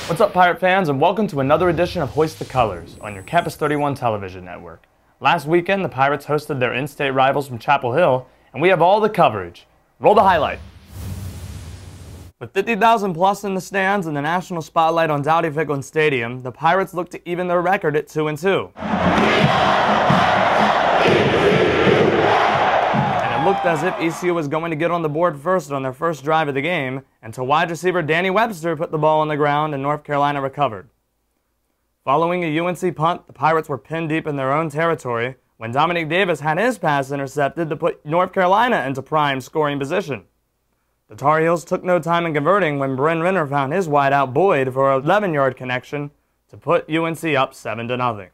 What's up, Pirate fans, and welcome to another edition of Hoist the Colors on your Campus 31 television network. Last weekend, the Pirates hosted their in-state rivals from Chapel Hill, and we have all the coverage. Roll the highlight. With 50,000 plus in the stands and the national spotlight on Dowdy-Ficklen Stadium, the Pirates look to even their record at 2-2. It looked as if ECU was going to get on the board first on their first drive of the game, until wide receiver Danny Webster put the ball on the ground and North Carolina recovered. Following a UNC punt, the Pirates were pinned deep in their own territory when Dominic Davis had his pass intercepted to put North Carolina into prime scoring position. The Tar Heels took no time in converting when Bryn Renner found his wideout Boyd for an 11-yard connection to put UNC up 7-0.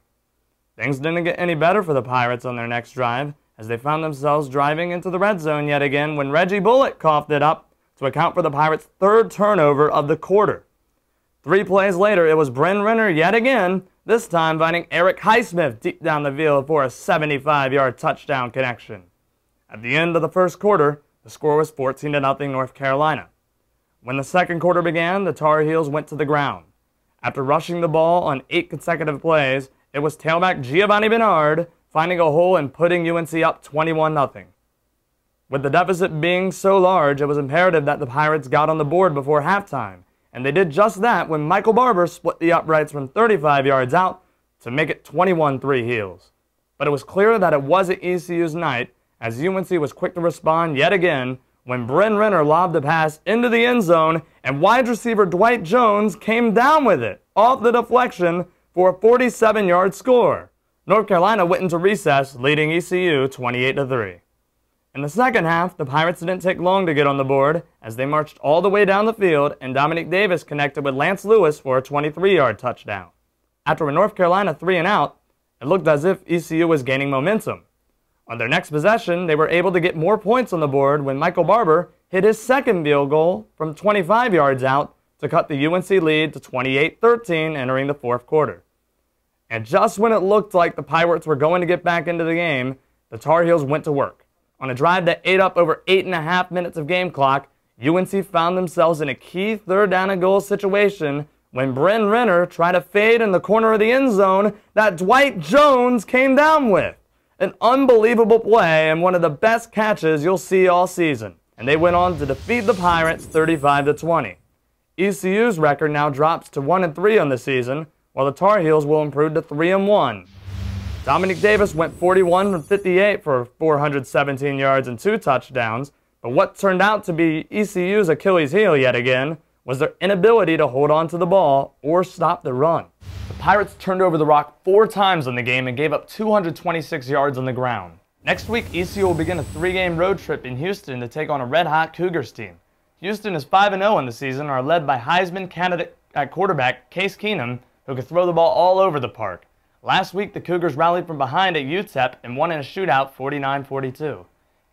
Things didn't get any better for the Pirates on their next drive, as they found themselves driving into the red zone yet again when Reggie Bullock coughed it up to account for the Pirates' third turnover of the quarter. 3 plays later, it was Bryn Renner yet again, this time finding Eric Highsmith deep down the field for a 75-yard touchdown connection. At the end of the first quarter, the score was 14-0 North Carolina. When the second quarter began, the Tar Heels went to the ground. After rushing the ball on 8 consecutive plays, it was tailback Giovanni Bernard finding a hole and putting UNC up 21-0. With the deficit being so large, it was imperative that the Pirates got on the board before halftime, and they did just that when Michael Barber split the uprights from 35 yards out to make it 21-3 Heels. But it was clear that it wasn't ECU's night, as UNC was quick to respond yet again when Bryn Renner lobbed the pass into the end zone and wide receiver Dwight Jones came down with it off the deflection for a 47-yard score. North Carolina went into recess, leading ECU 28-3. In the second half, the Pirates didn't take long to get on the board as they marched all the way down the field and Dominic Davis connected with Lance Lewis for a 23-yard touchdown. After a North Carolina 3-and-out, it looked as if ECU was gaining momentum. On their next possession, they were able to get more points on the board when Michael Barber hit his second field goal from 25 yards out to cut the UNC lead to 28-13 entering the fourth quarter. And just when it looked like the Pirates were going to get back into the game, the Tar Heels went to work. On a drive that ate up over 8.5 minutes of game clock, UNC found themselves in a key third-down-and-goal situation when Bryn Renner tried to fade in the corner of the end zone that Dwight Jones came down with. An unbelievable play and one of the best catches you'll see all season. And they went on to defeat the Pirates 35-20. ECU's record now drops to 1-3 on the season, while the Tar Heels will improve to 3-1. Dominic Davis went 41 from 58 for 417 yards and 2 touchdowns, but what turned out to be ECU's Achilles heel yet again was their inability to hold on to the ball or stop the run. The Pirates turned over the rock 4 times in the game and gave up 226 yards on the ground. Next week, ECU will begin a 3-game road trip in Houston to take on a red-hot Cougars team. Houston is 5-0 in the season and are led by Heisman candidate at quarterback Case Keenum, who could throw the ball all over the park. Last week, the Cougars rallied from behind at UTEP and won in a shootout 49-42.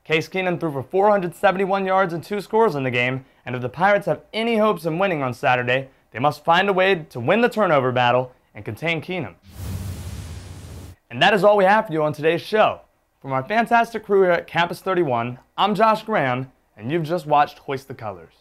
Case Keenum threw for 471 yards and 2 scores in the game, and if the Pirates have any hopes in winning on Saturday, they must find a way to win the turnover battle and contain Keenum. And that is all we have for you on today's show. From our fantastic crew here at Campus 31, I'm Josh Graham, and you've just watched Hoist the Colors.